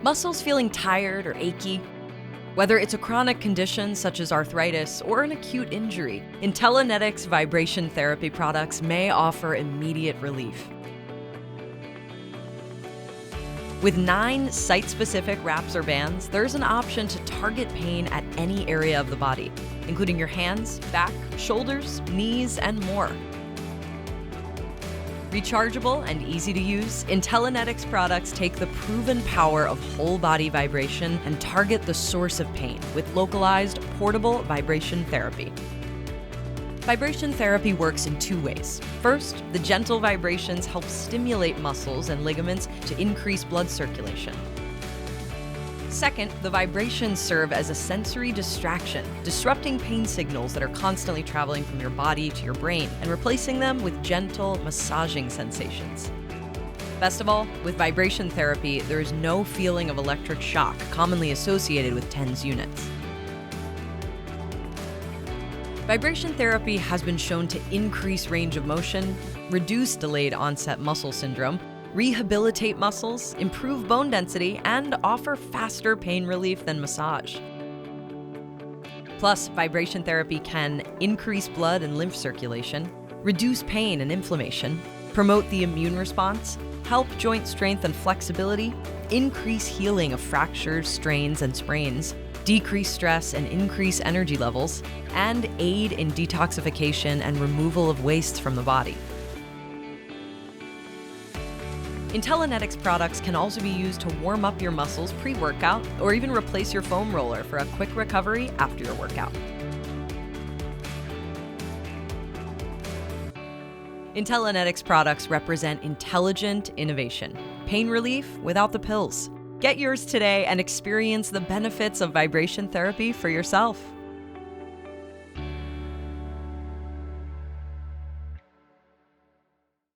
Muscles feeling tired or achy? Whether it's a chronic condition such as arthritis or an acute injury, Intellinetix vibration therapy products may offer immediate relief. With 9 site-specific wraps or bands, there's an option to target pain at any area of the body, including your hands, back, shoulders, knees, and more. Rechargeable and easy to use, Intellinetix products take the proven power of whole body vibration and target the source of pain with localized, portable vibration therapy. Vibration therapy works in 2 ways. First, the gentle vibrations help stimulate muscles and ligaments to increase blood circulation. Second, the vibrations serve as a sensory distraction, disrupting pain signals that are constantly traveling from your body to your brain and replacing them with gentle, massaging sensations. Best of all, with vibration therapy, there is no feeling of electric shock commonly associated with TENS units. Vibration therapy has been shown to increase range of motion, reduce delayed onset muscle syndrome, rehabilitate muscles, improve bone density, and offer faster pain relief than massage. Plus, vibration therapy can increase blood and lymph circulation, reduce pain and inflammation, promote the immune response, help joint strength and flexibility, increase healing of fractures, strains, and sprains, decrease stress and increase energy levels, and aid in detoxification and removal of waste from the body. Intellinetix products can also be used to warm up your muscles pre-workout or even replace your foam roller for a quick recovery after your workout. Intellinetix products represent intelligent innovation, pain relief without the pills. Get yours today and experience the benefits of vibration therapy for yourself.